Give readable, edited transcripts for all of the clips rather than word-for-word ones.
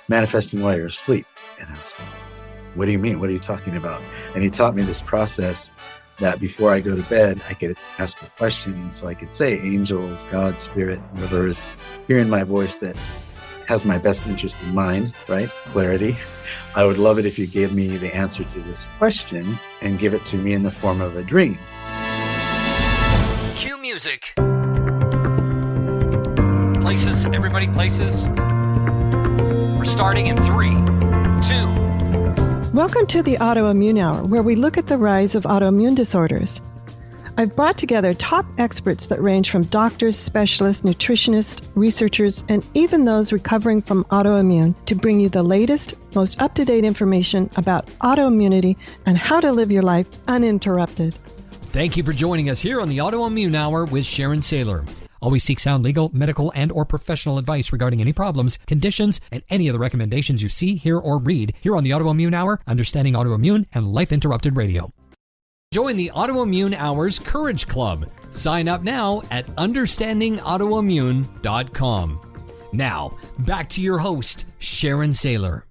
manifesting while you're asleep. And I was like, what do you mean? What are you talking about? And he taught me this process that before I go to bed, I could ask a question. So I could say angels, God, spirit, whatever is hearing my voice that has my best interest in mind, right? Clarity. I would love it if you gave me the answer to this question and give it to me in the form of a dream. Cue music. Places, everybody places. We're starting in 3, 2. Welcome to the Autoimmune Hour, where we look at the rise of autoimmune disorders. I've brought together top experts that range from doctors, specialists, nutritionists, researchers, and even those recovering from autoimmune to bring you the latest, most up-to-date information about autoimmunity and how to live your life uninterrupted. Thank you for joining us here on the Autoimmune Hour with Sharon Sayler. Always seek sound legal, medical, and or professional advice regarding any problems, conditions, and any of the recommendations you see, hear, or read here on the Autoimmune Hour, Understanding Autoimmune, and Life Interrupted Radio. Join the Autoimmune Hour's Courage Club. Sign up now at understandingautoimmune.com. Now, back to your host, Sharon Sayler.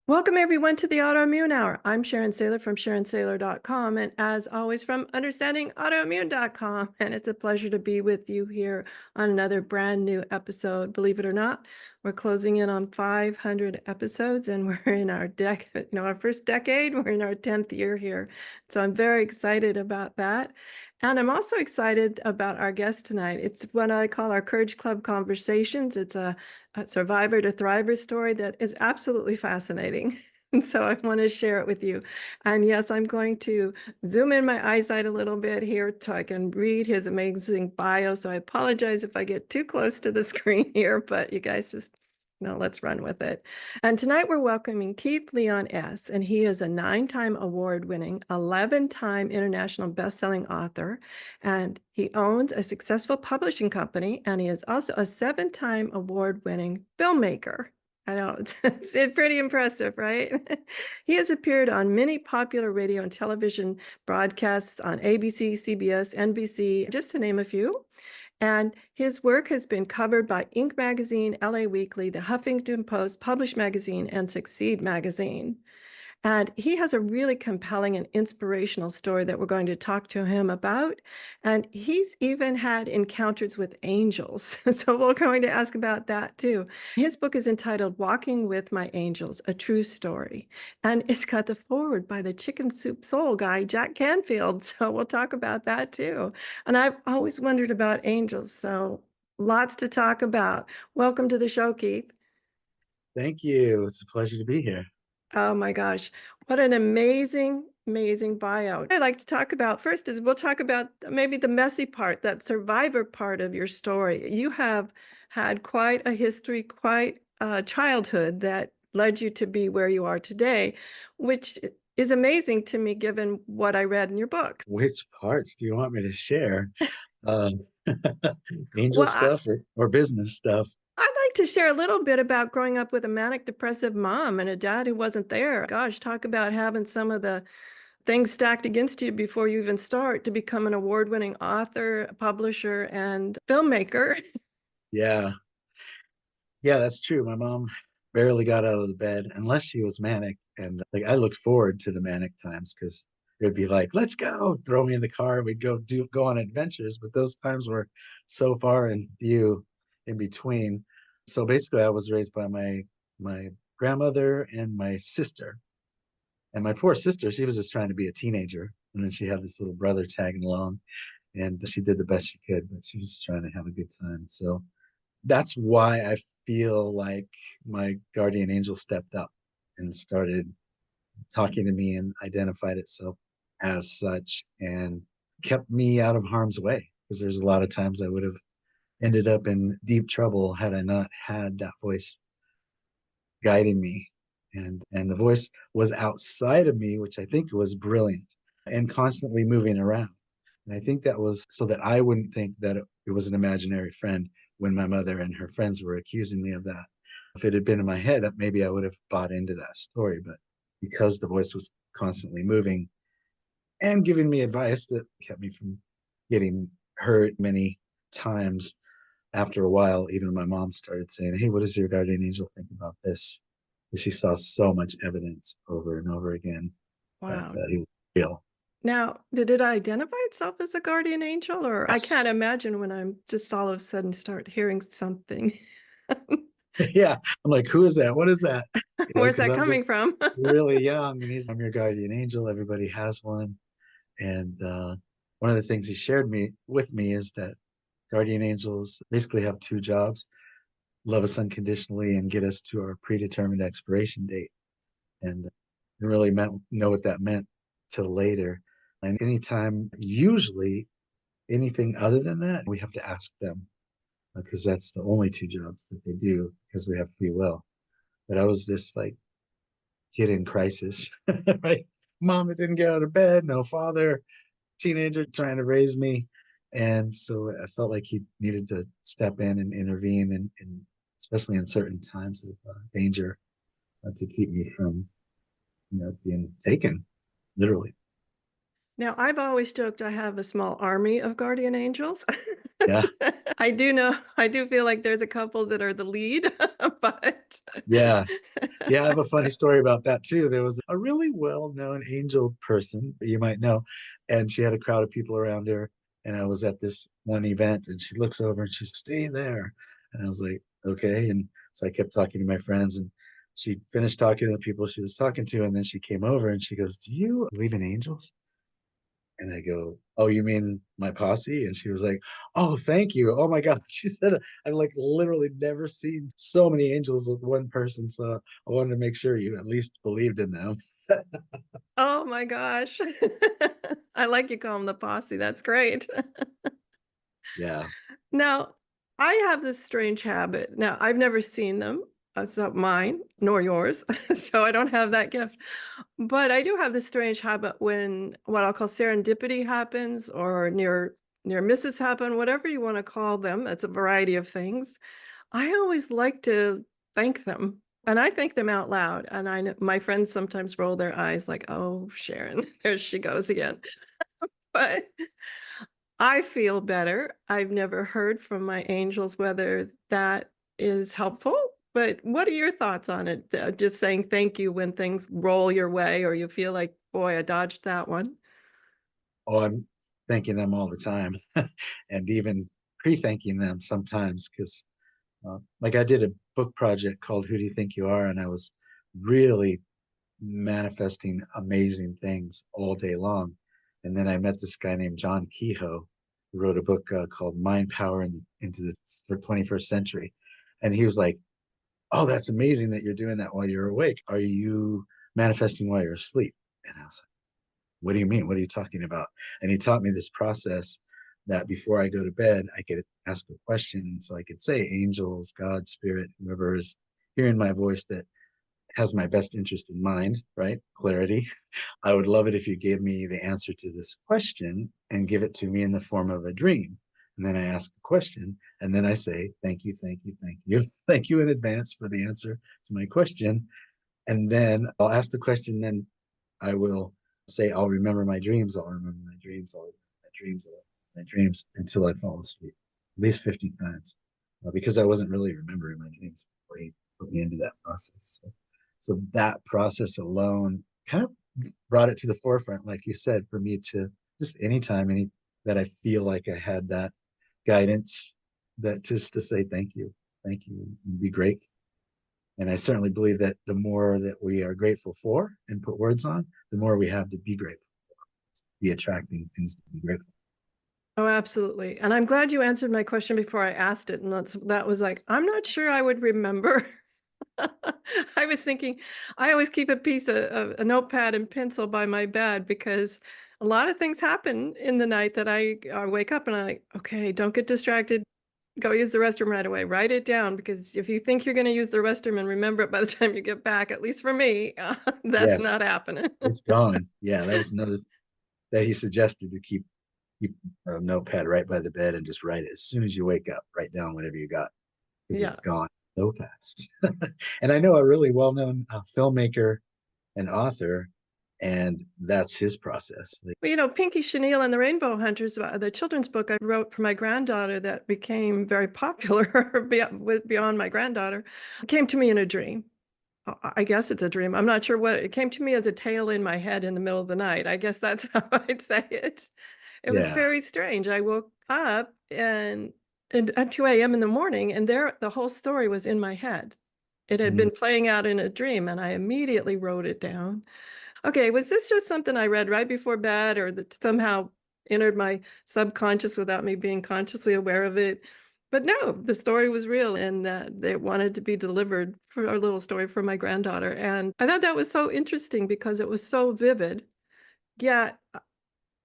Welcome, everyone, to the Autoimmune Hour. I'm Sharon Sayler from SharonSayler.com, and as always, from UnderstandingAutoimmune.com. And it's a pleasure to be with you here on another brand new episode. Believe it or not, we're closing in on 500 episodes, and we're in our our first decade. We're in our 10th year here, so I'm very excited about that. And I'm also excited about our guest tonight. It's what I call our Courage Club Conversations. It's a survivor to thriver story that is absolutely fascinating. And so I want to share it with you. And yes, I'm going to zoom in my eyesight a little bit here so I can read his amazing bio. So I apologize if I get too close to the screen here, but you guys just let's run with it. And tonight we're welcoming KeithLeonS, and he is a 9-time award-winning, 11-time International Bestselling Author, and he owns a successful publishing company, and he is also a 7-time award-winning filmmaker. I know, it's pretty impressive, right? He has appeared on many popular radio and television broadcasts on ABC, CBS, NBC, just to name a few. And his work has been covered by Inc. magazine, LA Weekly, the Huffington Post, Publish magazine, and Succeed magazine. And he has a really compelling and inspirational story that we're going to talk to him about. And he's even had encounters with angels. So we're going to ask about that too. His book is entitled Walking with My Angels, A True Story. And it's got the foreword by the Chicken Soup Soul guy, Jack Canfield. So we'll talk about that too. And I've always wondered about angels. So lots to talk about. Welcome to the show, Keith. Thank you. It's a pleasure to be here. Oh my gosh, what an amazing bio. I'd like to talk about first is we'll talk about maybe the messy part, that survivor part of your story. You have had quite a history, quite a childhood that led you to be where you are today, which is amazing to me given what I read in your book. Which parts do you want me to share? Angel Well, stuff or business stuff? I'd like to share a little bit about growing up with a manic-depressive mom and a dad who wasn't there. Gosh, talk about having some of the things stacked against you before you even start to become an award-winning author, publisher, and filmmaker. Yeah, that's true. My mom barely got out of the bed unless she was manic. And I looked forward to the manic times because it would be like, let's go, throw me in the car. We'd go on adventures. But those times were so far and few in between. So basically, I was raised by my grandmother and my sister. And my poor sister, she was just trying to be a teenager. And then she had this little brother tagging along. And she did the best she could, but she was trying to have a good time. So that's why I feel like my guardian angel stepped up and started talking to me and identified itself as such and kept me out of harm's way. Because there's a lot of times I would have ended up in deep trouble had I not had that voice guiding me. And the voice was outside of me, which I think was brilliant, and constantly moving around. And I think that was so that I wouldn't think that it was an imaginary friend when my mother and her friends were accusing me of that. If it had been in my head, maybe I would have bought into that story. But because the voice was constantly moving and giving me advice that kept me from getting hurt many times, after a while, even my mom started saying, "Hey, what does your guardian angel think about this?" And she saw so much evidence over and over again that Wow. he was real. Now, did it identify itself as a guardian angel? Or I can't Yes. imagine when I'm just all of a sudden start hearing something. Yeah. I'm like, who is that? What is that? Where's Because that I'm coming just from? really young, and I'm your guardian angel. Everybody has one. And one of the things he shared with me is that guardian angels basically have two jobs: love us unconditionally and get us to our predetermined expiration date. And I didn't really know what that meant till later. And anytime, usually anything other than that, we have to ask them, because that's the only two jobs that they do, because we have free will. But I was just like kid in crisis, right? Mom didn't get out of bed, no father, teenager trying to raise me. And so I felt like he needed to step in and intervene, and especially in certain times of danger, to keep me from, being taken, literally. Now, I've always joked I have a small army of guardian angels. Yeah, I do feel like there's a couple that are the lead, but yeah, yeah. I have a funny story about that too. There was a really well-known angel person that you might know, and she had a crowd of people around her. And I was at this one event, and she looks over and she's staying there, and I was like, okay. And so I kept talking to my friends, and she finished talking to the people she was talking to, and then she came over and she goes, "Do you believe in angels?" And I go, "Oh, you mean my posse?" And she was like, "Oh, thank you. Oh my God." She said, "I've like literally never seen so many angels with one person. So I wanted to make sure you at least believed in them." oh my gosh. I like you call them the posse. That's great. Yeah. Now, I have this strange habit. Now, I've never seen them. It's not mine nor yours. So I don't have that gift. But I do have this strange habit when what I'll call serendipity happens or near misses happen, whatever you want to call them. It's a variety of things. I always like to thank them. And I thank them out loud. And I know my friends sometimes roll their eyes like, oh, Sharon, there she goes again. But I feel better. I've never heard from my angels whether that is helpful. But what are your thoughts on it? Just saying thank you when things roll your way or you feel like, boy, I dodged that one. Oh, I'm thanking them all the time, and even pre-thanking them sometimes, because like I did a book project called "Who Do You Think You Are," and I was really manifesting amazing things all day long. And then I met this guy named John Kehoe, who wrote a book called Mind Power into the 21st Century. And he was like, "Oh, that's amazing that you're doing that while you're awake. Are you manifesting while you're asleep?" And I was like, "What do you mean? What are you talking about?" And he taught me this process that before I go to bed, I could ask a question. So I could say, angels, God, spirit, whoever is hearing my voice that has my best interest in mind, right? Clarity. I would love it if you gave me the answer to this question and give it to me in the form of a dream. And then I ask a question, and then I say, "Thank you, thank you, thank you." Thank you in advance for the answer to my question. And then I'll ask the question, then I will say, "I'll remember my dreams, I'll remember my dreams, I'll remember my dreams, I'll remember my dreams," until I fall asleep, at least 50 times, because I wasn't really remembering my dreams before he put me into that process. So that process alone kind of brought it to the forefront, like you said, for me to just anytime that I feel like I had that guidance, that just to say thank you, and be grateful. And I certainly believe that the more that we are grateful for and put words on, the more we have to be grateful, be attracting things to be grateful. Oh, absolutely. And I'm glad you answered my question before I asked it. And that was like, I'm not sure I would remember. I was thinking, I always keep a piece of a notepad and pencil by my bed because a lot of things happen in the night that I wake up and okay, don't get distracted. Go use the restroom right away. Write it down because if you think you're going to use the restroom and remember it by the time you get back, at least for me, that's Yes, not happening. it's gone. Yeah, that was another that he suggested, to keep a notepad right by the bed and just write it as soon as you wake up. Write down whatever you got, because Yeah. it's gone so fast. And I know a really well-known filmmaker and author. And that's his process. Like, Well, Pinky Chenille and the Rainbow Hunters, the children's book I wrote for my granddaughter that became very popular beyond my granddaughter, came to me in a dream. I guess it's a dream. I'm not sure what it came to me as a tale in my head in the middle of the night. I guess that's how I'd say it. It was yeah. very strange. I woke up and at 2 a.m. in the morning, and the whole story was in my head. It had Mhm. been playing out in a dream, and I immediately wrote it down. Okay, was this just something I read right before bed or that somehow entered my subconscious without me being consciously aware of it? But no, the story was real and they wanted to be delivered for a little story for my granddaughter. And I thought that was so interesting because it was so vivid. Yet, I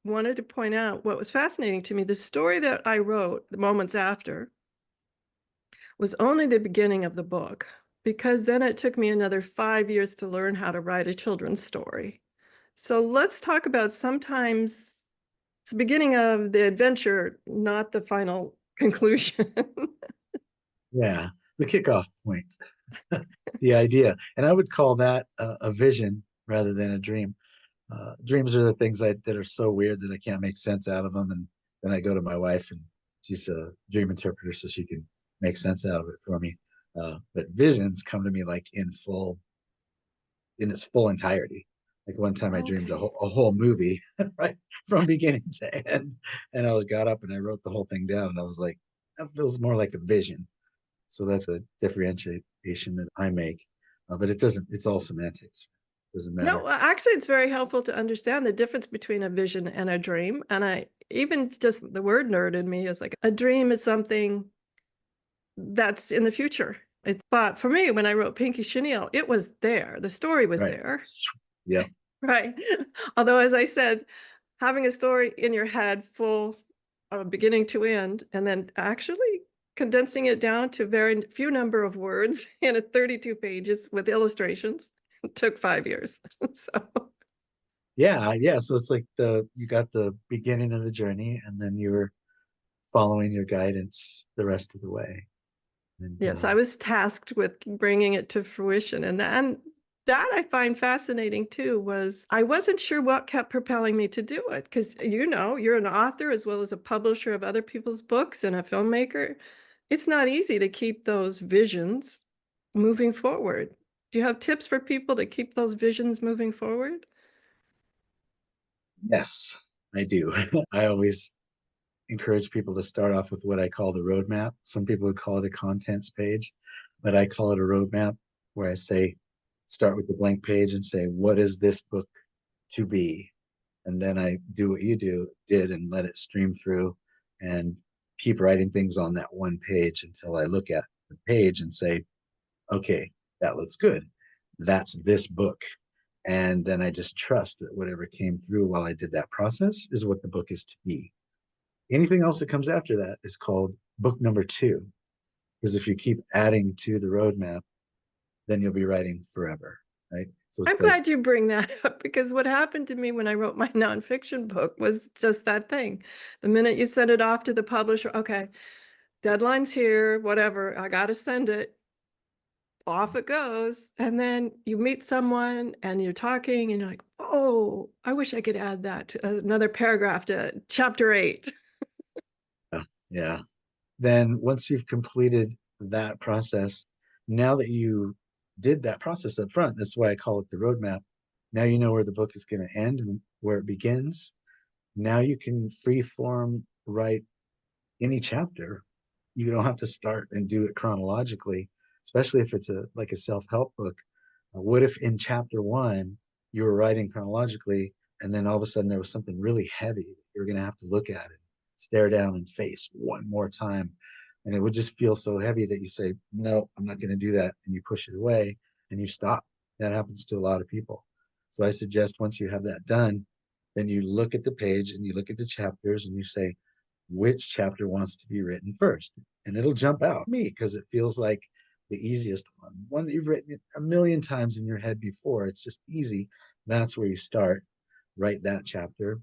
wanted to point out what was fascinating to me. The story that I wrote the moments after was only the beginning of the book because then it took me another 5 years to learn how to write a children's story. So let's talk about sometimes it's the beginning of the adventure, not the final conclusion. Yeah. The kickoff point, the idea. And I would call that a vision rather than a dream. Dreams are the things that are so weird that I can't make sense out of them. And then I go to my wife, and she's a dream interpreter, so she can make sense out of it for me. But visions come to me like in its full entirety. Like one time I dreamed Okay. a whole movie, right, from beginning to end. And I got up and I wrote the whole thing down, and I was like, that feels more like a vision. So that's a differentiation that I make. But it doesn't, it's all semantics. It doesn't No, matter. actually, it's very helpful to understand the difference between a vision and a dream. And I even just the word nerd in me is like a dream is something that's in the future. But for me, when I wrote Pinky Chenille, it was there. The story was Right. there. Yeah. Right. Although, as I said, having a story in your head full beginning to end, and then actually condensing it down to very few number of words in a 32 pages with illustrations took 5 years. So, Yeah. Yeah. So it's like you got the beginning of the journey, and then you're following your guidance the rest of the way. And yes, I was tasked with bringing it to fruition. And that I find fascinating too was I wasn't sure what kept propelling me to do it because you're an author as well as a publisher of other people's books and a filmmaker. It's not easy to keep those visions moving forward. Do you have tips for people to keep those visions moving forward? yes, I do. I always encourage people to start off with what I call the roadmap. Some people would call it a contents page, but I call it a roadmap where I say, start with the blank page and say, what is this book to be? And then I do what you did and let it stream through and keep writing things on that one page until I look at the page and say, okay, that looks good. That's this book. And then I just trust that whatever came through while I did that process is what the book is to be. Anything else that comes after that is called book number two. Because if you keep adding to the roadmap, then you'll be writing forever, right? So I'm it's like, glad you bring that up because what happened to me when I wrote my nonfiction book was just that thing. The minute you send it off to the publisher, okay, deadline's here, whatever, I got to send it. Off it goes. And then you meet someone and you're talking and you're like, oh, I wish I could add that to another paragraph to chapter 8. yeah. Then once you've completed that process, now that you did that process up front, that's why I call it the roadmap. Now you know where the book is going to end and where it begins. Now you can free form write any chapter. You don't have to start and do it chronologically, especially if it's a self-help book. What if in chapter one you were writing chronologically, and then all of a sudden there was something really heavy that you're going to have to look at it, stare down, and face one more time, and it would just feel so heavy that you say, "No, I'm not going to do that," and you push it away and you stop. That happens to a lot of people. So I suggest once you have that done, then you look at the page and you look at the chapters and you say, which chapter wants to be written first, and it'll jump out me because it feels like the easiest one that you've written a million times in your head before. It's just easy. That's where you start. Write that chapter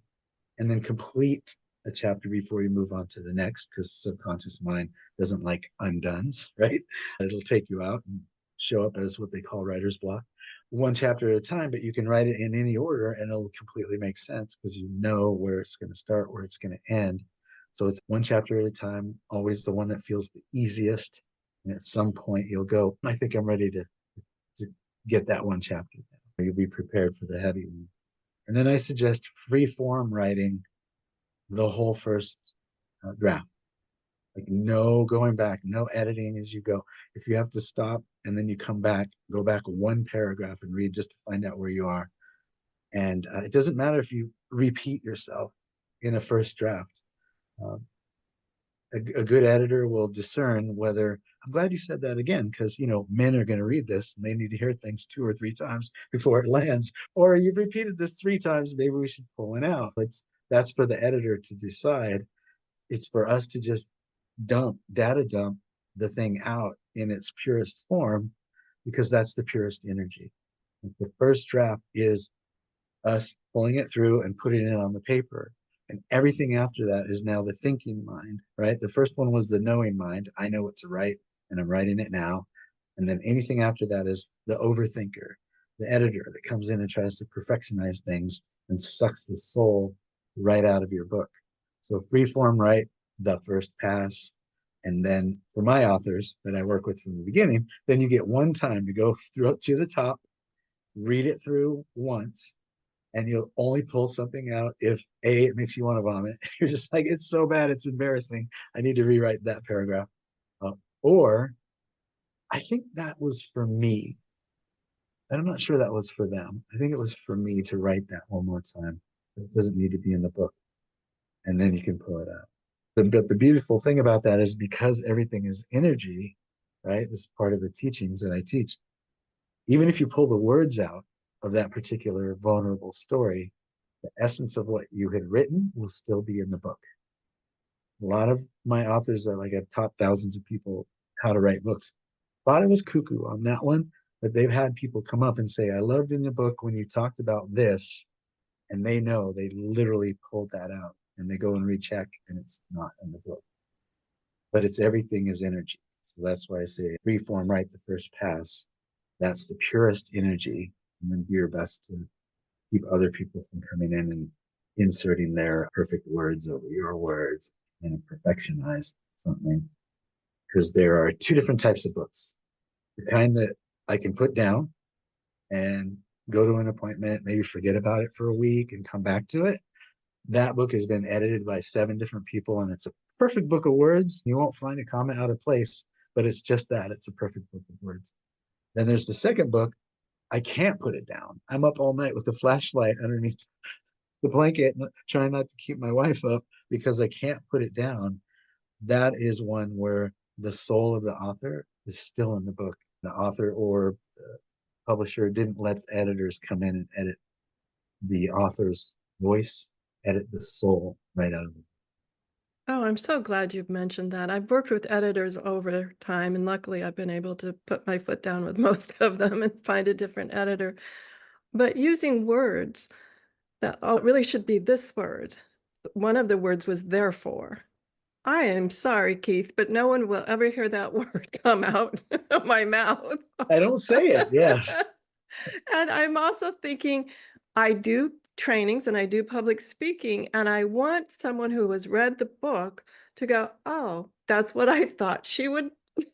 and then complete a chapter before you move on to the next, because subconscious mind doesn't like undones, right? It'll take you out and show up as what they call writer's block. one chapter at a time, but you can write it in any order and it'll completely make sense because you know where it's going to start, where it's going to end. So it's one chapter at a time, always the one that feels the easiest. And at some point you'll go, I think I'm ready to get that one chapter. You'll be prepared for the heavy one. And then I suggest free form writing the whole first draft. Like no going back, no editing as you go. If you have to stop and then you come back, go back one paragraph and read just to find out where you are. And it doesn't matter if you repeat yourself in a first draft. Um, a good editor will discern whether, I'm glad you said that again, because men are going to read this and they need to hear things 2 or 3 times before it lands. Or you've repeated this 3 times, maybe we should pull it out. That's for the editor to decide. It's for us to just data dump the thing out in its purest form, because that's the purest energy. The first draft is us pulling it through and putting it on the paper. And everything after that is now the thinking mind, right? The first one was the knowing mind. I know what to write and I'm writing it now. And then anything after that is the overthinker, the editor that comes in and tries to perfectionize things and sucks the soul right out of your book. So freeform write the first pass. And then for my authors that I work with from the beginning, then you get one time to go through to the top, read it through once, and you'll only pull something out if A, it makes you want to vomit. You're just like, it's so bad, it's embarrassing. I need to rewrite that paragraph. Or I think that was for me. And I'm not sure that was for them. I think it was for me to write that one more time. It doesn't need to be in the book. And then you can pull it out. But the beautiful thing about that is because everything is energy, right? This is part of the teachings that I teach. Even if you pull the words out of that particular vulnerable story, the essence of what you had written will still be in the book. A lot of my authors that I've taught thousands of people how to write books, thought I was cuckoo on that one, but they've had people come up and say, I loved in the book when you talked about this, and they know they literally pulled that out and they go and recheck and it's not in the book. But it's everything is energy. So that's why I say freeform write the first pass. That's the purest energy, and then do your best to keep other people from coming in and inserting their perfect words over your words and perfectionize something. Because there are 2 different types of books. The kind that I can put down and go to an appointment, maybe forget about it for a week and come back to it. That book has been edited by 7 different people, and it's a perfect book of words. You won't find a comma out of place, but it's just that. It's a perfect book of words. Then there's the second book. I can't put it down. I'm up all night with the flashlight underneath the blanket, trying not to keep my wife up because I can't put it down. That is one where the soul of the author is still in the book. The author or the publisher didn't let the editors come in and edit the author's voice, edit the soul right out of it. Oh, I'm so glad you've mentioned that. I've worked with editors over time, and luckily I've been able to put my foot down with most of them and find a different editor. But using words that, oh, it really should be this word. One of the words was therefore. I am sorry, Keith, but no one will ever hear that word come out of my mouth. I don't say it. Yes. And I'm also thinking, I do trainings and I do public speaking, and I want someone who has read the book to go, oh, that's what I thought she would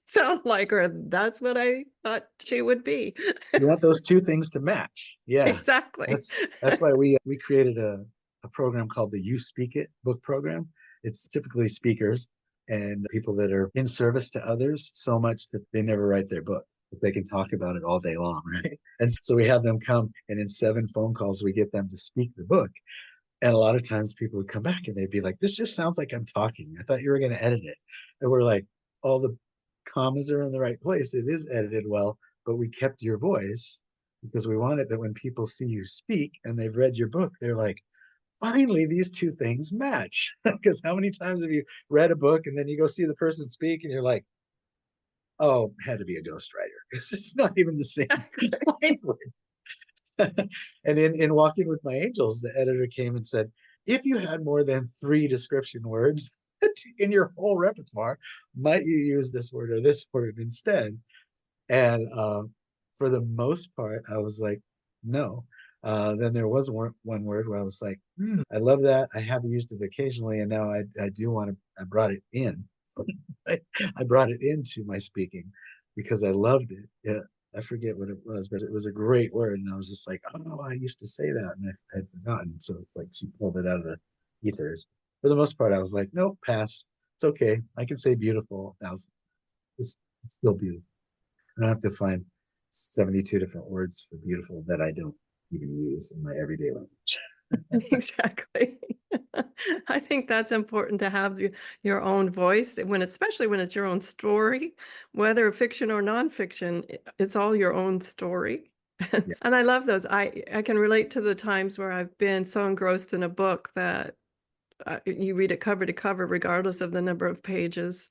sound like, or that's what I thought she would be. You want those 2 things to match. Yeah. Exactly. That's why we created a program called the You Speak It book program. It's typically speakers and people that are in service to others so much that they never write their book, but they can talk about it all day long, right? And so we have them come, and in 7 phone calls, we get them to speak the book. And a lot of times people would come back and they'd be like, this just sounds like I'm talking. I thought you were going to edit it. And we're like, all the commas are in the right place. It is edited well, but we kept your voice because we wanted that when people see you speak and they've read your book, they're like, finally, these 2 things match. Because how many times have you read a book and then you go see the person speak and you're like, oh, had to be a ghostwriter because it's not even the same language. And in Walking with My Angels, the editor came and said, if you had more than 3 description words in your whole repertoire, might you use this word or this word instead? And for the most part, I was like, no. Then there was one word where I was like, I love that. I have used it occasionally, and now I do want to. I brought it in. I brought it into my speaking because I loved it. Yeah, I forget what it was, but it was a great word, and I was just like, oh, I used to say that, and I had forgotten. So it's like she pulled it out of the ethers. For the most part, I was like, nope, pass. It's okay. I can say beautiful now. It's still beautiful. I don't have to find 72 different words for beautiful that I don't even use in my everyday language. Exactly. I think that's important to have your own voice when, especially when it's your own story, whether fiction or nonfiction, it's all your own story. Yeah. And I love those. I can relate to the times where I've been so engrossed in a book that you read it cover to cover, regardless of the number of pages.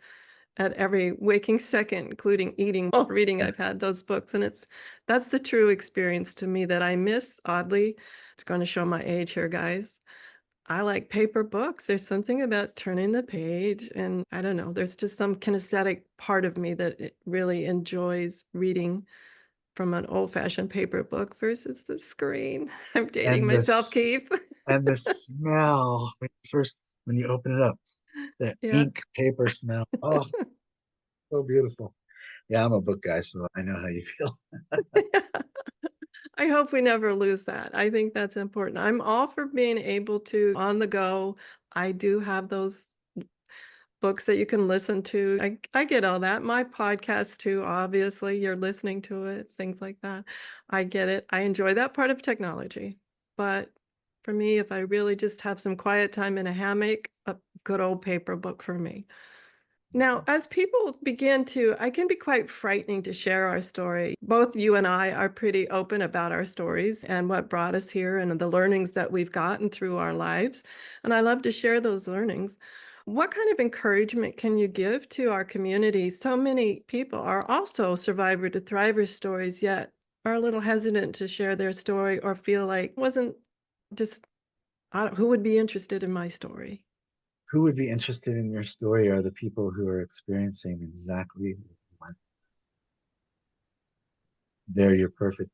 At every waking second, including eating while reading, Yeah. I've had those books, and that's the true experience to me that I miss, oddly. It's going to show my age here, guys. I like paper books. There's something about turning the page, and I don't know, there's just some kinesthetic part of me that it really enjoys reading from an old-fashioned paper book versus the screen. I'm dating And myself, this Keith. and the smell when you open it up, that Yeah. ink paper smell. Oh, so beautiful. Yeah, I'm a book guy, so I know how you feel. I hope we never lose that. I think that's important. I'm all for being able to on the go. I do have those books that you can listen to. I get all that. My podcast too, obviously. You're listening to it, things like that. I get it. I enjoy that part of technology. But for me, if I really just have some quiet time in a hammock, a good old paper book for me. Now, as people begin to, I can be quite frightening to share our story. Both you and I are pretty open about our stories and what brought us here and the learnings that we've gotten through our lives. And I love to share those learnings. What kind of encouragement can you give to our community? So many people are also survivor to thriver stories, yet are a little hesitant to share their story or feel like wasn't just, who would be interested in my story? Who would be interested in your story are the people who are experiencing exactly what they're your perfect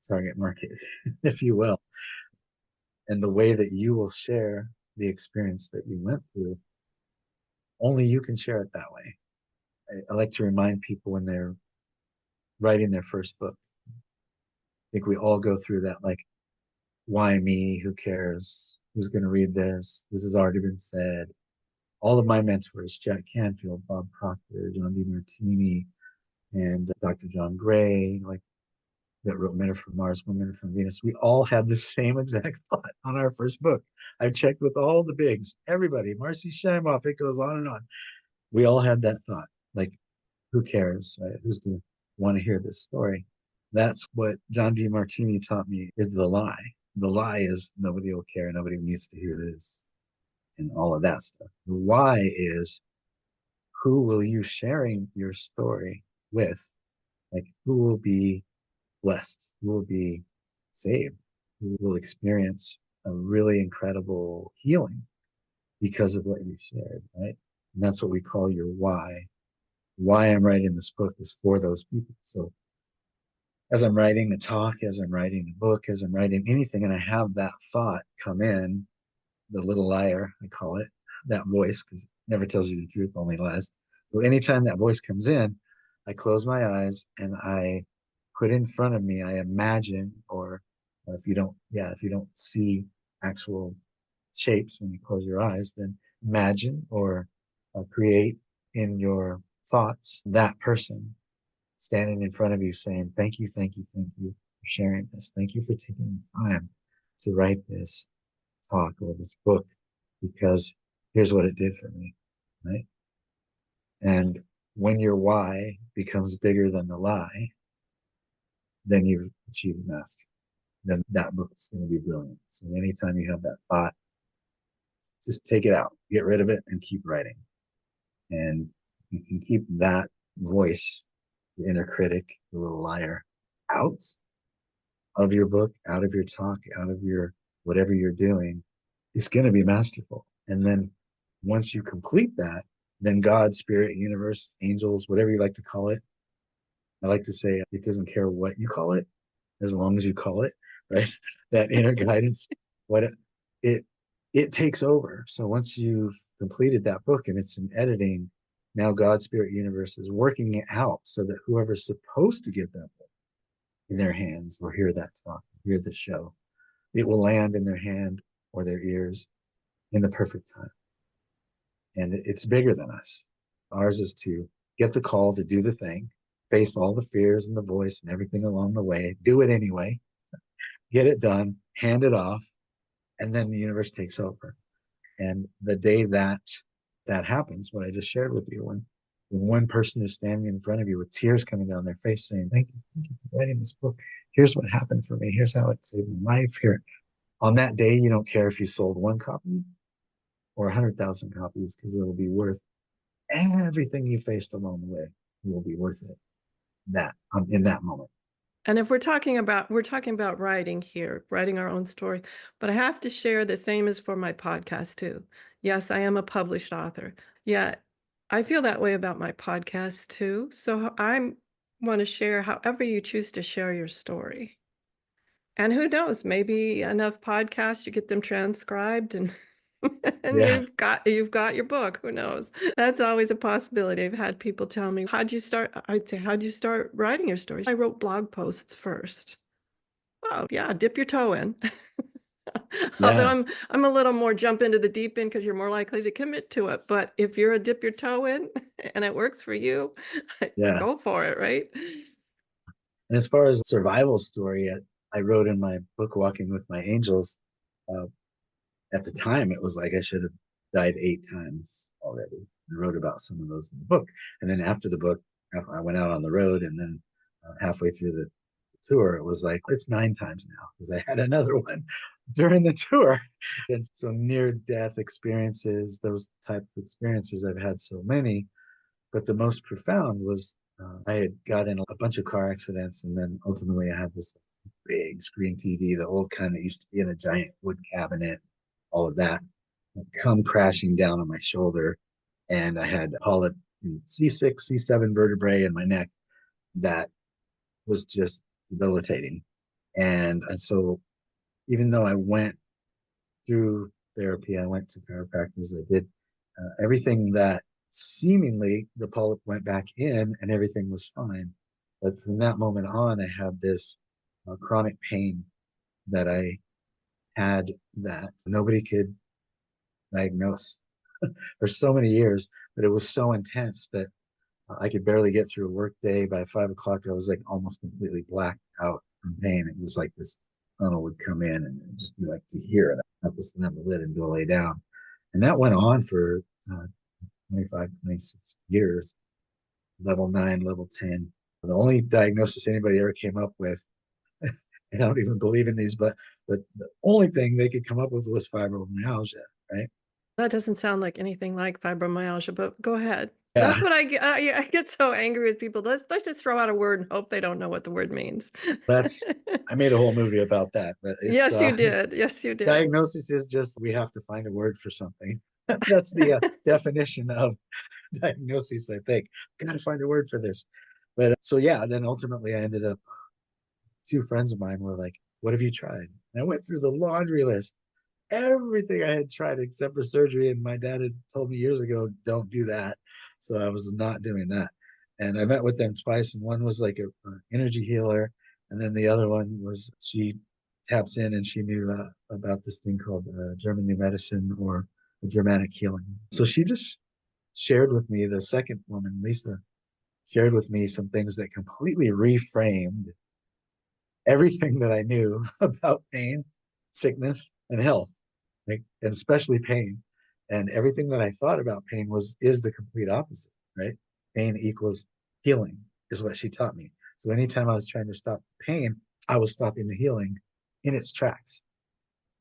target market, if you will. And the way that you will share the experience that you went through, only you can share it that way. I like to remind people when they're writing their first book. I think we all go through that, like, why me? Who cares? Who's going to read this? This has already been said. All of my mentors, Jack Canfield, Bob Proctor, John DeMartini, and Dr. John Gray, like that wrote Men Are From Mars, Women Are From Venus. We all had the same exact thought on our first book. I've checked with all the bigs, everybody, Marcy Shimoff, it goes on and on. We all had that thought, like, who cares, right? Who's going to want to hear this story? That's what John DeMartini taught me is the lie. The lie is nobody will care, nobody needs to hear this, and all of that stuff. The why is who will you sharing your story with? Like, who will be blessed? Who will be saved? Who will experience a really incredible healing because of what you shared, right? And that's what we call your why. Why I'm writing this book is for those people. So as I'm writing the talk, as I'm writing the book, as I'm writing anything, and I have that thought come in, the little liar, I call it, that voice, because it never tells you the truth, only lies. So anytime that voice comes in, I close my eyes and I put in front of me, I imagine, or if you don't see actual shapes when you close your eyes, then imagine or create in your thoughts that person standing in front of you saying, thank you, thank you, thank you for sharing this. Thank you for taking the time to write this talk or this book because here's what it did for me, right? And when your why becomes bigger than the lie, then you've achieved mastery. Then that book is going to be brilliant. So anytime you have that thought, just take it out, get rid of it, and keep writing. And you can keep that voice, the inner critic, the little liar, out of your book, out of your talk, out of your whatever you're doing, it's going to be masterful. And then once you complete that, then God, spirit, universe, angels, whatever you like to call it, I like to say it doesn't care what you call it, as long as you call it, right? That inner guidance, what it it takes over. So once you've completed that book and it's in editing, now God Spirit Universe is working it out so that whoever's supposed to get that book in their hands will hear that talk, hear the show. It will land in their hand or their ears in the perfect time. And it's bigger than us. Ours is to get the call to do the thing, face all the fears and the voice and everything along the way, do it anyway, get it done, hand it off, and then the universe takes over. And the day that that happens, what I just shared with you, when one person is standing in front of you with tears coming down their face saying, thank you for writing this book. Here's what happened for me. Here's how it saved my life. Here, on that day, you don't care if you sold one copy or 100,000 copies, because it'll be worth everything you faced along the way. It will be worth it. That in that moment. And if we're talking about writing here, writing our own story, but I have to share the same as for my podcast too. Yes, I am a published author. Yeah, I feel that way about my podcast too. So I want to share however you choose to share your story. And who knows, maybe enough podcasts, you get them transcribed and and Yeah, you've got your book. Who knows? That's always a possibility. I've had people tell me, how'd you start? I'd say, how'd you start writing your stories? I wrote blog posts first. Oh, yeah, dip your toe in. Although yeah, I'm a little more jump into the deep end because you're more likely to commit to it. But if you're a dip your toe in and it works for you, yeah. go for it, right? And as far as survival story, I wrote in my book, Walking with My Angels, uh, at the time, it was like I should have died 8 times already. I wrote about some of those in the book. And then after the book, I went out on the road, and then halfway through the tour, it was like, it's 9 times now, because I had another one during the tour. And so near death experiences, those types of experiences, I've had so many. But the most profound was I had got in a bunch of car accidents, and then ultimately I had this big screen TV, the old kind that used to be in a giant wood cabinet, all of that, come crashing down on my shoulder. And I had polyp in C6, C7 vertebrae in my neck that was just debilitating. And so even though I went through therapy, I went to chiropractors, I did everything that seemingly the polyp went back in and everything was fine. But from that moment on, I have this chronic pain that I had that nobody could diagnose for so many years. But it was so intense that I could barely get through a work day. By 5 o'clock, I was like almost completely blacked out from pain. It was like this tunnel would come in and just be like to hear it. I was slam the lid and go lay down. And that went on for 25, 26 years, level 9, level 10. The only diagnosis anybody ever came up with, and I don't even believe in these, but the only thing they could come up with was fibromyalgia, right? That doesn't sound like anything like fibromyalgia, but go ahead. Yeah, That's what I get. I get so angry with people. Let's just throw out a word and hope they don't know what the word means. that's, I made a whole movie about that, but it's, Yes, you did. Yes, you did. diagnosis is just, we have to find a word for something. That's the definition of diagnosis, I think. Got to find a word for this. But so, yeah, then ultimately I ended up, 2 friends of mine were like, what have you tried? And I went through the laundry list, everything I had tried except for surgery. And my dad had told me years ago, don't do that. So I was not doing that. And I met with them twice, and one was like a energy healer, and then the other one was she taps in and she knew about this thing called German New Medicine, or Germanic healing. So she just shared with me, the second woman, Lisa, shared with me some things that completely reframed everything that I knew about pain, sickness, and health, like, and especially pain. And everything that I thought about pain is the complete opposite, right? Pain equals healing is what she taught me. So anytime I was trying to stop the pain, I was stopping the healing in its tracks.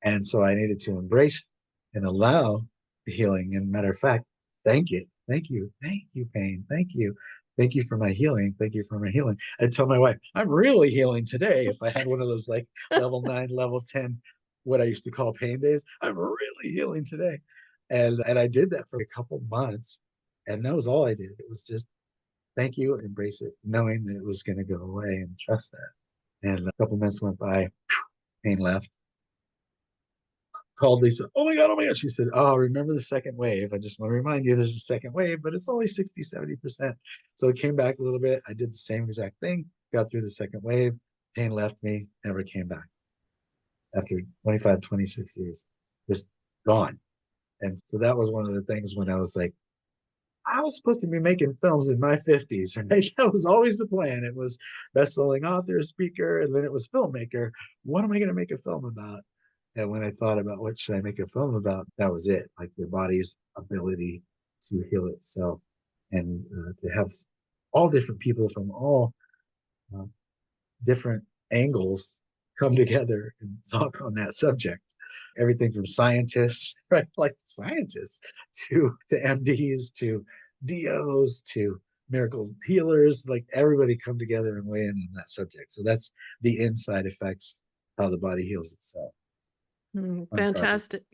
And so I needed to embrace and allow the healing. And matter of fact, thank it. Thank you, pain. Thank you. Thank you for my healing. Thank you for my healing. I tell my wife, I'm really healing today. If I had one of those like level 9, level 10, what I used to call pain days, I'm really healing today. And I did that for a couple months. And that was all I did. It was just thank you, embrace it, knowing that it was going to go away and trust that. And a couple minutes went by, pain left. Called Lisa. Oh my God, oh my God. She said, oh, remember the second wave. I just want to remind you there's a second wave, but it's only 60, 70%. So it came back a little bit. I did the same exact thing, got through the second wave. Pain left me, never came back. After 25, 26 years, just gone. And so that was one of the things when I was like, I was supposed to be making films in my 50s, right? That was always the plan. It was best-selling author, speaker, and then it was filmmaker. What am I going to make a film about? And when I thought about what should I make a film about, that was it. Like the body's ability to heal itself, and to have all different people from all uh, different angles come together and talk on that subject. Everything from scientists, right? Like scientists to MDs to DOs to miracle healers, like everybody come together and weigh in on that subject. So that's the inside effects, how the body heals itself. Fantastic.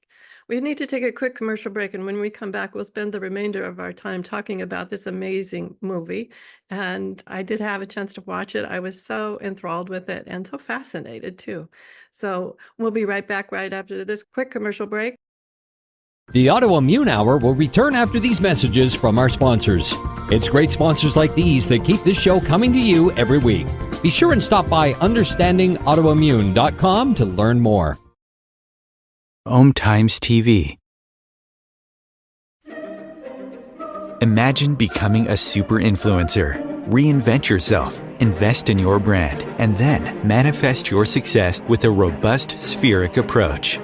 We need to take a quick commercial break, and when we come back, we'll spend the remainder of our time talking about this amazing movie. And I did have a chance to watch it. I was so enthralled with it and so fascinated too. So we'll be right back right after this quick commercial break. The Autoimmune Hour will return after these messages from our sponsors. It's great sponsors like these that keep this show coming to you every week. Be sure and stop by understandingautoimmune.com to learn more. Times TV. Imagine becoming a super influencer. Reinvent yourself, invest in your brand, and then manifest your success with a robust spheric approach.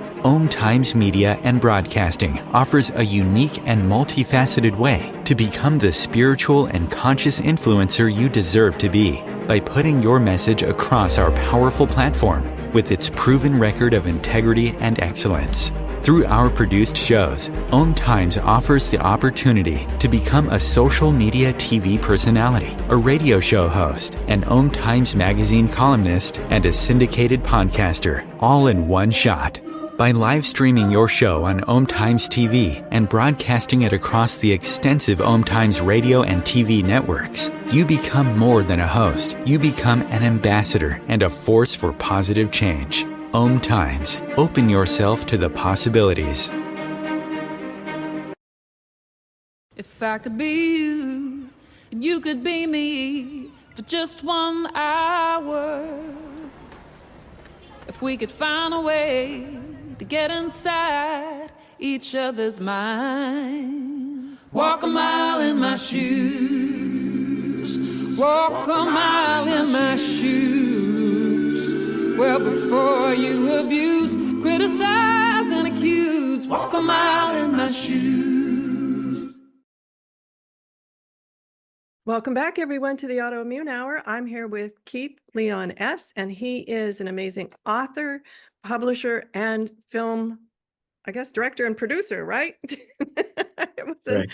Times Media and Broadcasting offers a unique and multifaceted way to become the spiritual and conscious influencer you deserve to be by putting your message across our powerful platform with its proven record of integrity and excellence. Through our produced shows, Times offers the opportunity to become a social media TV personality, a radio show host, an Times magazine columnist, and a syndicated podcaster, all in one shot. By live streaming your show on Times TV and broadcasting it across the extensive Times radio and TV networks, you become more than a host. You become an ambassador and a force for positive change. Times. Open yourself to the possibilities. If I could be you, and you could be me for just 1 hour. If we could find a way to get inside each other's minds. Walk a mile in my shoes. Walk a mile in my shoes. Well, before you abuse, criticize, and accuse. Walk a mile in my shoes. Welcome back, everyone, to the Autoimmune Hour. I'm here with KeithLeonS, and he is an amazing author, publisher, and film, I guess, director and producer, right? Right.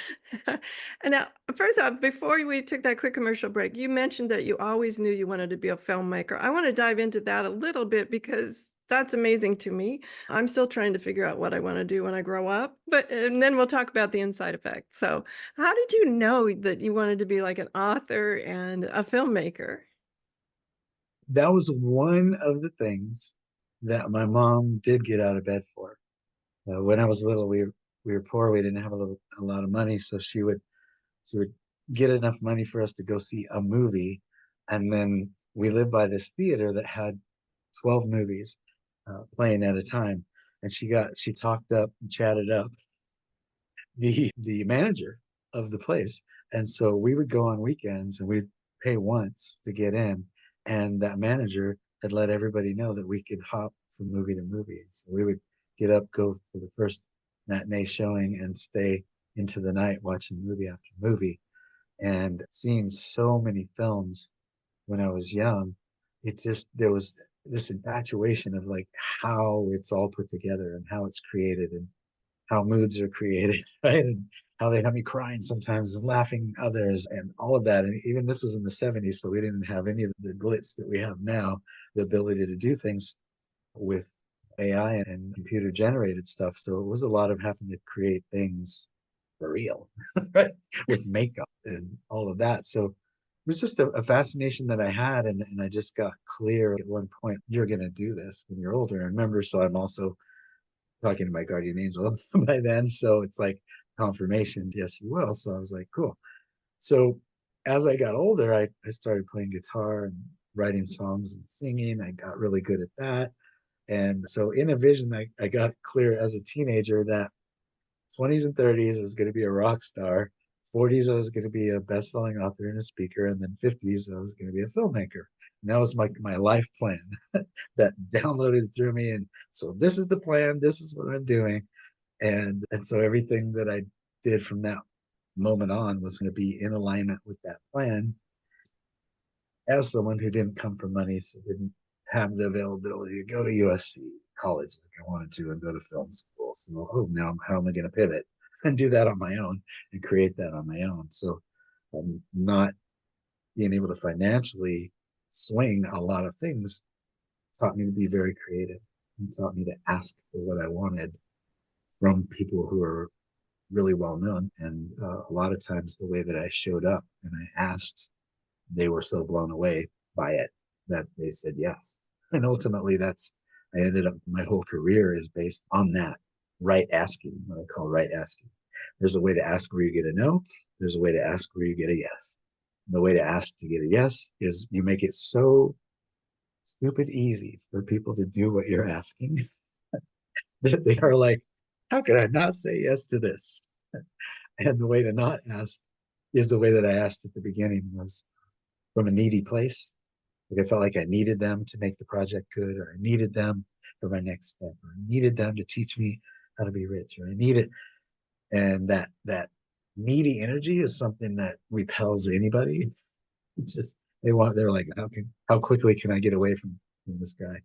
And now, first off, before we took that quick commercial break, you mentioned that you always knew you wanted to be a filmmaker. I want to dive into that a little bit because that's amazing to me. I'm still trying to figure out what I want to do when I grow up, and then we'll talk about the inside effects. So how did you know that you wanted to be like an author and a filmmaker? That was one of the things that my mom did get out of bed for. When I was little, we were poor. We didn't have a lot of money, so she would get enough money for us to go see a movie, and then we lived by this theater that had 12 movies playing at a time, and she talked up and chatted up the manager of the place, and so we would go on weekends and we'd pay once to get in, and that manager had let everybody know that we could hop from movie to movie. So we would get up, go for the first matinee showing, and stay into the night watching movie after movie. And seeing so many films when I was young, there was this infatuation of like how it's all put together and how it's created and how moods are created, right? And how they have me crying sometimes and laughing others and all of that. And even this was in the 70s, so we didn't have any of the glitz that we have now, the ability to do things with AI and computer generated stuff. So it was a lot of having to create things for real, right? With makeup and all of that. So was just a fascination that I had. And I just got clear at one point, you're going to do this when you're older. And remember, so I'm also talking to my guardian angel by then. So it's like confirmation. Yes, you will. So I was like, cool. So as I got older, I started playing guitar and writing songs and singing. I got really good at that. And so in a vision, I got clear as a teenager that 20s and 30s I was going to be a rock star. 40s I was going to be a best-selling author and a speaker, and then 50s I was going to be a filmmaker. And that was my life plan that downloaded through me. And so this is the plan. This is what I'm doing. And so everything that I did from that moment on was going to be in alignment with that plan. As someone who didn't come from money, so didn't have the availability to go to USC college like I wanted to and go to film school. So, now how am I going to pivot and do that on my own and create that on my own? So, not being able to financially swing a lot of things taught me to be very creative and taught me to ask for what I wanted from people who are really well known. And a lot of times the way that I showed up and I asked, they were so blown away by it that they said yes. And ultimately I ended up, my whole career is based on that right asking, what I call right asking. There's a way to ask where you get a no. There's a way to ask where you get a yes. And the way to ask to get a yes is you make it so stupid easy for people to do what you're asking that they are like, how can I not say yes to this? And the way to not ask is the way that I asked at the beginning, was from a needy place. Like I felt like I needed them to make the project good, or I needed them for my next step, or I needed them to teach me how to be rich, or I needed, and that needy energy is something that repels anybody. It's just they're like, how quickly can I get away from this guy?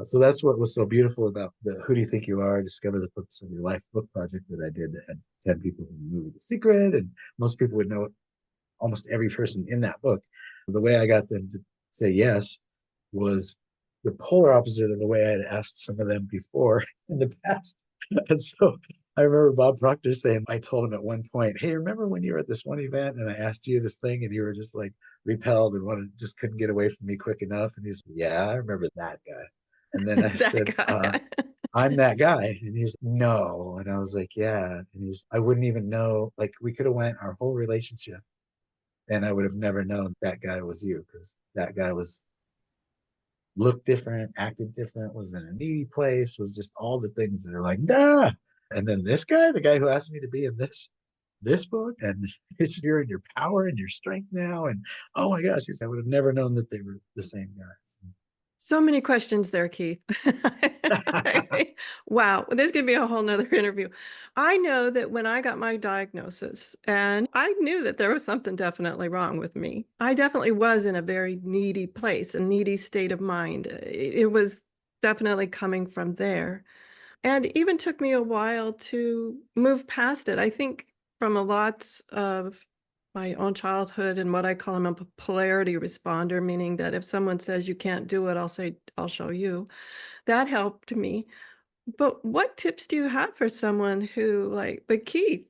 So that's what was so beautiful about the Who Do You Think You Are? Discover the Purpose of Your Life book project that I did, that had 10 people from the movie The Secret, and most people would know almost every person in that book. The way I got them to say yes was the polar opposite of the way I had asked some of them before in the past. And so I remember Bob Proctor saying, I told him at one point, hey, remember when you were at this one event and I asked you this thing and you were just like repelled and just couldn't get away from me quick enough? And he's, yeah, I remember that guy. And then I That said, guy. I'm that guy. And he's, no. And I was like, yeah. And I wouldn't even know, like we could have went our whole relationship and I would have never known that guy was you, because that guy looked different, acted different, was in a needy place, was just all the things that are like, nah. And then this guy, the guy who asked me to be in this book, and you're in your power and your strength now. And oh my gosh, I would have never known that they were the same guys. So many questions there, Keith. Wow, this could be a whole nother interview. I know that when I got my diagnosis, and I knew that there was something definitely wrong with me. I definitely was in a very needy place, a needy state of mind. It was definitely coming from there. And it even took me a while to move past it. I think from a lot of my own childhood and what I call I'm a polarity responder, meaning that if someone says you can't do it, I'll say, I'll show you. That helped me. But what tips do you have for someone who but Keith,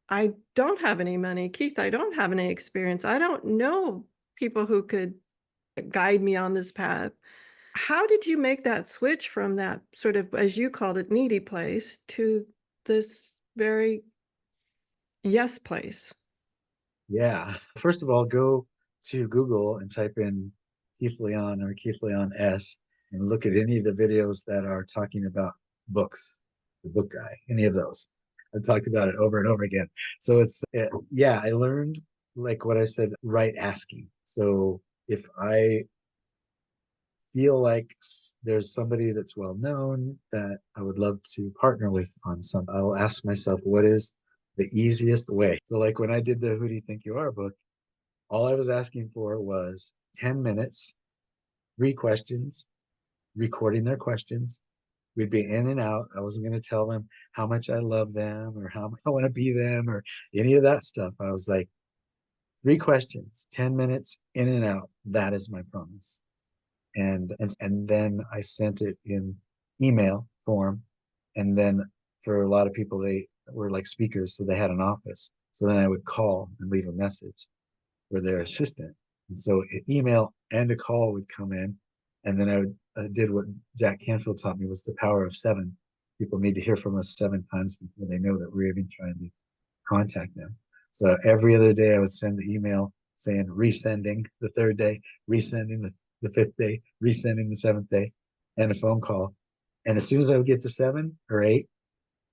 I don't have any money. Keith, I don't have any experience. I don't know people who could guide me on this path. How did you make that switch from that sort of, as you called it, needy place to this very yes place? Yeah. First of all, go to Google and type in Keith Leon or KeithLeonS and look at any of the videos that are talking about books, the book guy, any of those. I've talked about it over and over again. So yeah, I learned, like what I said, right asking. So if I feel like there's somebody that's well known that I would love to partner with on something, I'll ask myself, what is the easiest way? So like when I did the Who Do You Think You Are book, all I was asking for was 10 minutes, 3 questions, recording their questions. We'd be in and out. I wasn't going to tell them how much I love them or how much I want to be them or any of that stuff. I was like, 3 questions, 10 minutes, in and out. That is my promise. And then I sent it in email form. And then for a lot of people, they were like speakers, so they had an office. So then I would call and leave a message for their assistant. And so an email and a call would come in. And then I did what Jack Canfield taught me, was the power of 7. People need to hear from us 7 times before they know that we're even trying to contact them. So every other day I would send the email saying resending the 3rd day, resending the 5th day, resending the 7th day, and a phone call. And as soon as I would get to 7 or 8,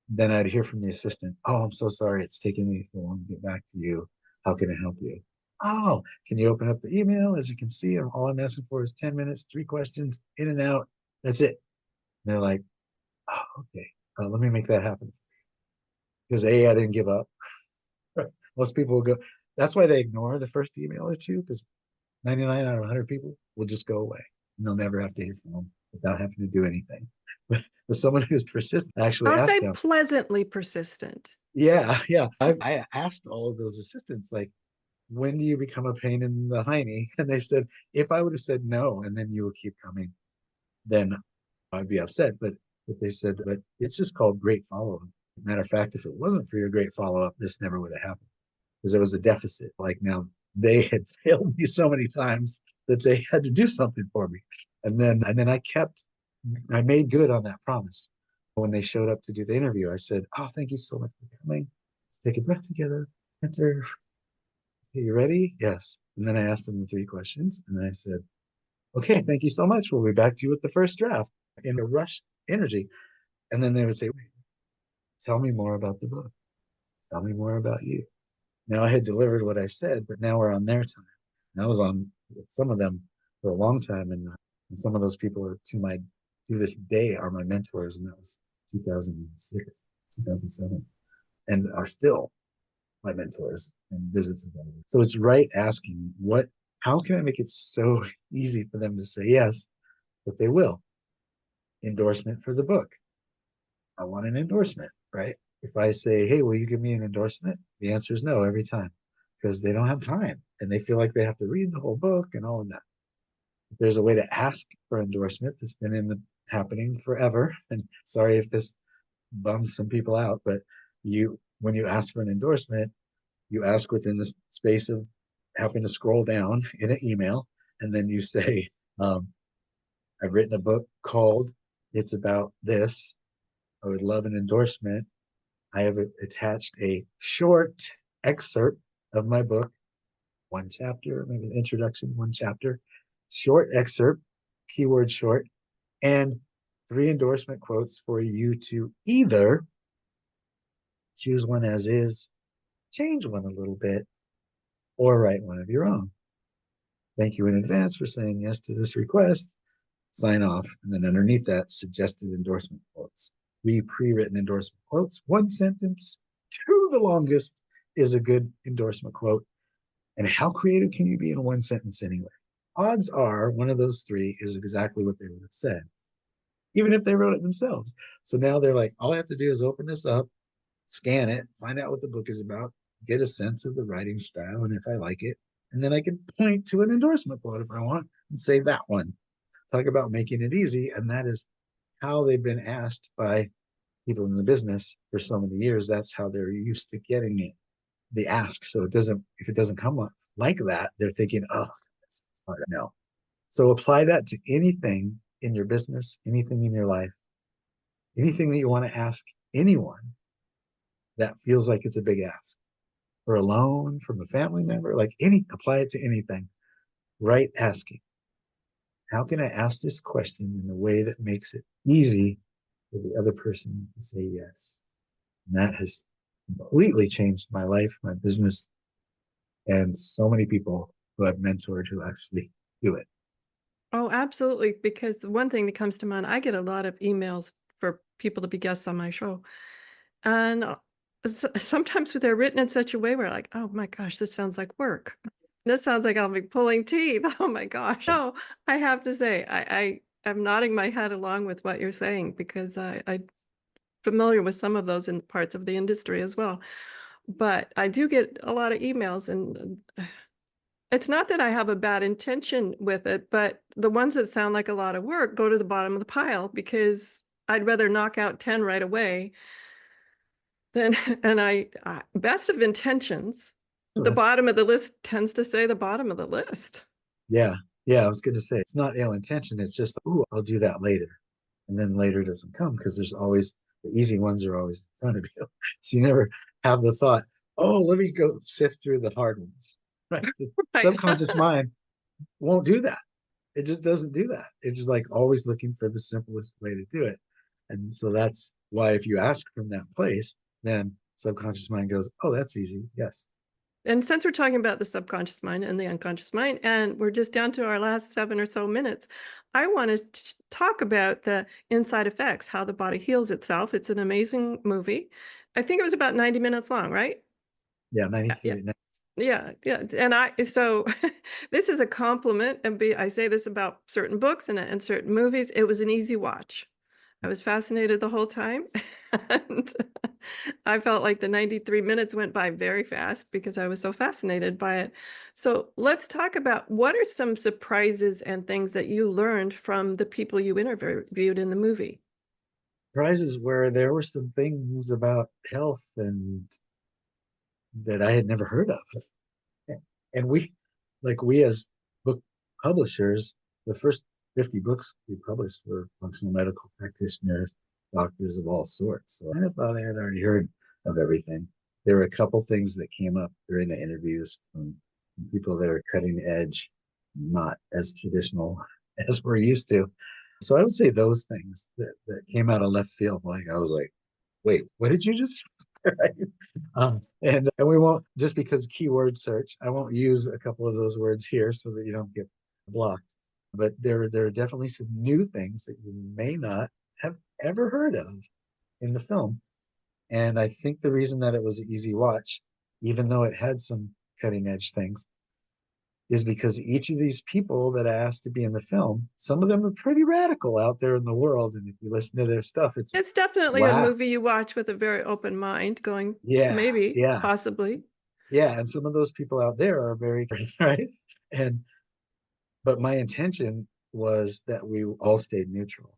then I'd hear from the assistant, "Oh, I'm so sorry. It's taking me so long to get back to you. How can I help you?" "Oh, can you open up the email? As you can see, all I'm asking for is 10 minutes, 3 questions, in and out. That's it." And they're like, "Oh, okay. Let me make that happen." Because I didn't give up. Most people will go. That's why they ignore the first email or two, because 99 out of 100 people will just go away, and they'll never have to hear from them without having to do anything. But someone who's persistent, I actually I'll asked say them. pleasantly persistent. Yeah, yeah. I asked all of those assistants, like, when do you become a pain in the hiney? And they said, if I would have said no, and then you will keep coming, then I'd be upset. But they said, but it's just called great follow-up. Matter of fact, if it wasn't for your great follow-up, this never would have happened, because there was a deficit. Like, now they had failed me so many times that they had to do something for me. And then I made good on that promise. When they showed up to do the interview, I said, "Oh, thank you so much for coming. Let's take a breath together. Enter. Okay, you ready?" "Yes." And then I asked them the 3 questions, and then I said, "Okay, thank you so much. We'll be back to you with the first draft," in a rushed energy. And then they would say, "Wait, tell me more about the book. Tell me more about you." Now I had delivered what I said, but now we're on their time. And I was on with some of them for a long time, and some of those people are to this day are my mentors, and that was 2006, 2007, and are still my mentors and business advisors. So it's right asking, how can I make it so easy for them to say yes, but they will. Endorsement for the book. I want an endorsement, right? If I say, "Hey, will you give me an endorsement?" The answer is no every time, because they don't have time and they feel like they have to read the whole book and all of that. If there's a way to ask for endorsement that's been happening forever, and sorry if this bums some people out, but when you ask for an endorsement, you ask within the space of having to scroll down in an email, and then you say, "I've written a book called It's About This. I would love an endorsement. I have attached a short excerpt of my book, 1 chapter, maybe the introduction, 1 chapter, short excerpt, keyword short, and 3 endorsement quotes for you to either choose one as is, change one a little bit, or write one of your own. Thank you in advance for saying yes to this request." Sign off. And then underneath that, suggested endorsement quotes. 3 pre-written endorsement quotes, 1 sentence, 2 the longest is a good endorsement quote. And how creative can you be in 1 sentence anyway? Odds are one of those 3 is exactly what they would have said, even if they wrote it themselves. So now they're like, all I have to do is open this up, scan it, find out what the book is about, get a sense of the writing style, and if I like it, and then I can point to an endorsement quote if I want and say that one. Talk about making it easy. And that is how they've been asked by people in the business for so many years. That's how they're used to getting it, the ask. So if it doesn't come like that, they're thinking, "Oh, that's hard." No. So apply that to anything in your business, anything in your life, anything that you want to ask anyone that feels like it's a big ask, for a loan from a family member, apply it to anything. Right asking, how can I ask this question in a way that makes it easy for the other person to say yes? And that has completely changed my life, my business, and so many people who I've mentored who actually do it. Oh, absolutely. Because the one thing that comes to mind, I get a lot of emails for people to be guests on my show. And sometimes they're written in such a way where, like, oh my gosh, this sounds like work. This sounds like I'll be pulling teeth. Oh my gosh. Yes. So I have to say, I am nodding my head along with what you're saying, because I'm familiar with some of those in parts of the industry as well. But I do get a lot of emails, and it's not that I have a bad intention with it, but the ones that sound like a lot of work go to the bottom of the pile, because I'd rather knock out 10 right away than, and best of intentions, the bottom of the list tends to say the bottom of the list. Yeah. Yeah. I was going to say it's not ill intention. It's just, oh, I'll do that later. And then later doesn't come because there's always the easy ones are always in front of you. So you never have the thought, oh, let me go sift through the hard ones. Right. The Right. subconscious mind won't do that. It just doesn't do that. It's just like always looking for the simplest way to do it. And so that's why if you ask from that place, then subconscious mind goes, oh, that's easy. Yes. And since we're talking about the subconscious mind and the unconscious mind, and we're just down to our last 7 or so minutes, I want to talk about the inside effects, how the body heals itself. It's an amazing movie. I think it was about 90 minutes long, right? Yeah. Yeah. 93. Yeah, yeah. And so this is a compliment. And I say this about certain books and certain movies. It was an easy watch. I was fascinated the whole time. And I felt like the 93 minutes went by very fast because I was so fascinated by it. So let's talk about what are some surprises and things that you learned from the people you interviewed in the movie? Prizes where there were some things about health and that I had never heard of. And we as book publishers, the first 50 books we published were functional medical practitioners, doctors of all sorts. So I thought I had already heard of everything. There were a couple things that came up during the interviews from people that are cutting edge, not as traditional as we're used to. So I would say those things that came out of left field. Like I was like, wait, what did you just say? Right? And we won't, just because keyword search, I won't use a couple of those words here so that you don't get blocked. But there are definitely some new things that you may not have ever heard of in the film. And I think the reason that it was an easy watch, even though it had some cutting edge things, is because each of these people that I asked to be in the film, some of them are pretty radical out there in the world. And if you listen to their stuff, it's It's definitely a wow. movie you watch with a very open mind, going, Yeah, maybe, yeah, possibly. yeah. And some of those people out there are very right. And but my intention was that we all stayed neutral.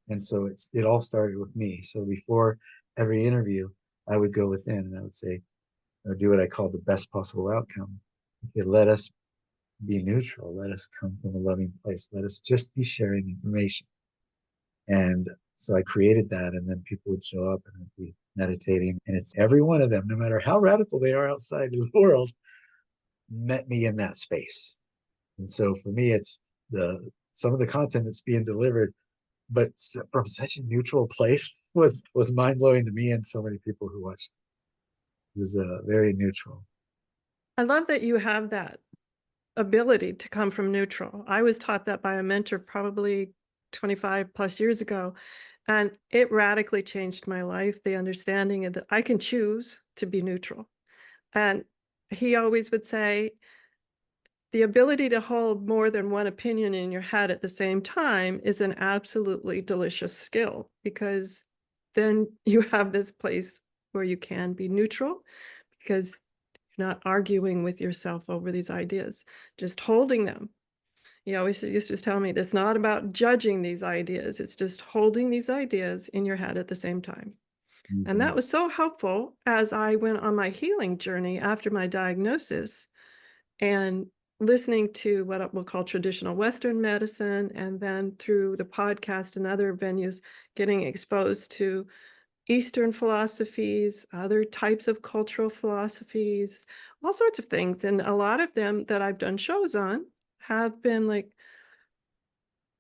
And so it all started with me. So before every interview, I would go within and I would say, do what I call the best possible outcome. Okay, let us be neutral. Let us come from a loving place. Let us just be sharing information. And so I created that, and then people would show up and I'd be meditating. And it's every one of them, no matter how radical they are outside of the world, met me in that space. And so for me, it's the some of the content that's being delivered, but from such a neutral place was mind blowing to me and so many people who watched. It was very neutral. I love that you have that ability to come from neutral. I was taught that by a mentor probably 25 plus years ago, and it radically changed my life. The understanding of that I can choose to be neutral. And he always would say, the ability to hold more than one opinion in your head at the same time is an absolutely delicious skill, because then you have this place where you can be neutral because you're not arguing with yourself over these ideas, just holding them. He always used to tell me it's not about judging these ideas, it's just holding these ideas in your head at the same time. And Mm-hmm. that was so helpful as I went on my healing journey after my diagnosis, and listening to what we'll call traditional Western medicine, and then through the podcast and other venues, getting exposed to Eastern philosophies, other types of cultural philosophies, all sorts of things. And a lot of them that I've done shows on have been like,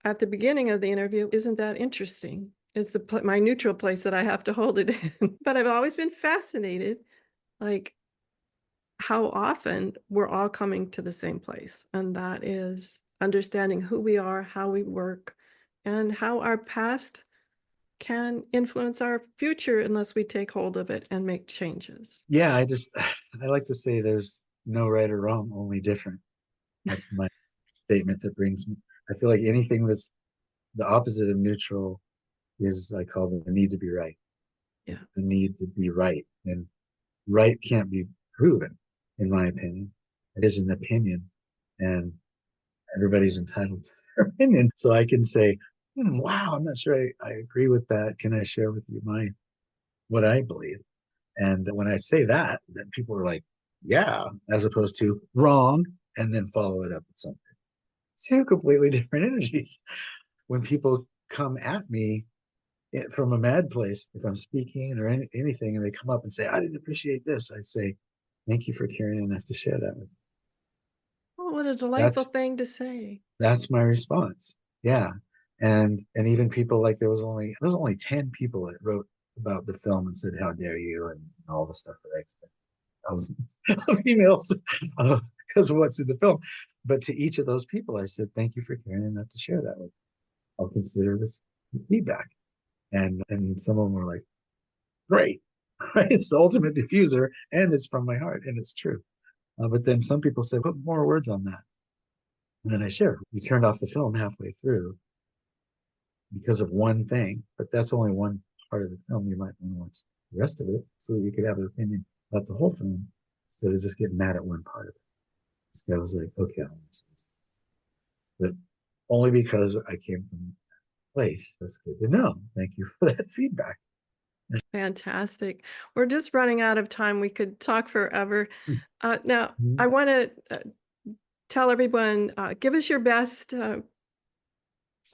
at the beginning of the interview, isn't that interesting? Is my neutral place that I have to hold it in. But I've always been fascinated, like, how often we're all coming to the same place, and that is understanding who we are, how we work, and how our past can influence our future unless we take hold of it and make changes. Yeah, I like to say there's no right or wrong, only different. That's my statement that brings me. I feel like anything that's the opposite of neutral is I call it the need to be right. Yeah. The need to be right. And right can't be proven, in my opinion. It is an opinion, and everybody's entitled to their opinion. So I can say, wow, I'm not sure I agree with that. Can I share with you what I believe? And when I say that, then people are like, yeah, as opposed to wrong. and then follow it up with something. Two completely different energies. When people come at me from a mad place, if I'm speaking or anything, and they come up and say, I didn't appreciate this, I say, thank you for caring enough to share that with me. Oh, what a delightful That's thing to say. that's my response. Yeah. And even people like there was only 10 people that wrote about the film and said, how dare you, and all the stuff that I expect thousands of emails because of what's in the film. But to each of those people, I said, thank you for caring enough to share that with me. I'll consider this feedback. And some of them were like, great. It's the ultimate diffuser, and it's from my heart, and it's true. But then some people said, put more words on that. And then I shared. We turned off the film halfway through because of one thing, but that's only one part of the film. You might want to watch the rest of it so that you could have an opinion about the whole film instead of just getting mad at one part of it. This guy was like, okay, I'll watch this. But only because I came from that place. That's good to know. Thank you for that feedback. Fantastic. We're just running out of time. We could talk forever. Now, Mhm. I want to tell everyone, give us your best,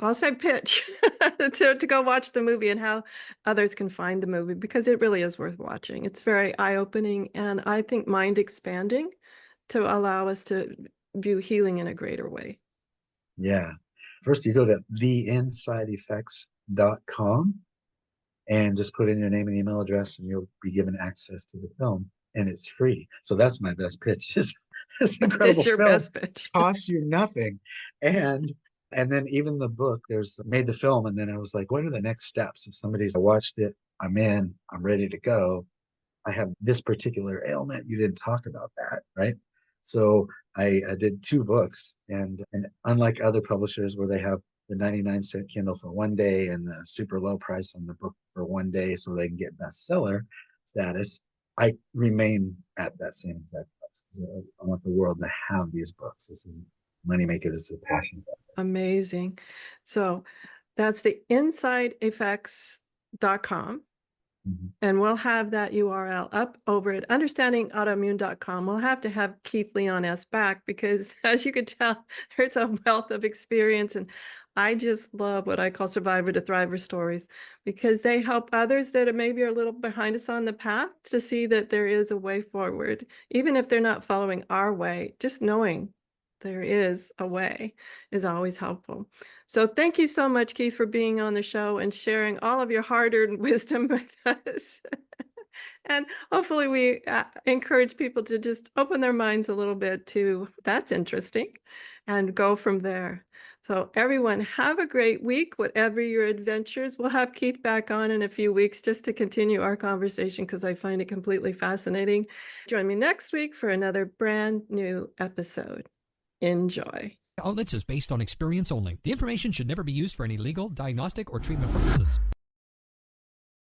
I'll say pitch to go watch the movie and how others can find the movie, because it really is worth watching. It's very eye-opening and I think mind expanding to allow us to view healing in a greater way. Yeah. First, you go to theinsideeffects.com and just put in your name and email address, and you'll be given access to the film, and it's free. So that's my best pitch. This incredible Just your film best pitch. costs you nothing, and then even the book. There's made the film, and then I was like, what are the next steps? If somebody's watched it, I'm in, I'm ready to go. I have this particular ailment. You didn't talk about that, right? So I did 2 books, and unlike other publishers where they have the 99-cent Kindle for one day and the super low price on the book for one day so they can get bestseller status, I remain at that same exact price because I want the world to have these books. This is moneymaker. This is a passion. Amazing. So that's the insideeffects.com. Mm-hmm. And we'll have that URL up over at understandingautoimmune.com. We'll have to have KeithLeonS back because, as you can tell, there's a wealth of experience. And I just love what I call survivor to thriver stories because they help others that maybe are a little behind us on the path to see that there is a way forward. Even if they're not following our way, just knowing there is a way is always helpful. So thank you so much, Keith, for being on the show and sharing all of your hard-earned wisdom with us. And hopefully we encourage people to just open their minds a little bit to that's interesting and go from there. So everyone, have a great week, whatever your adventures. We'll have Keith back on in a few weeks just to continue our conversation because I find it completely fascinating. Join me next week for another brand new episode. Enjoy. Outlets is based on experience only. The information should never be used for any legal, diagnostic, or treatment purposes.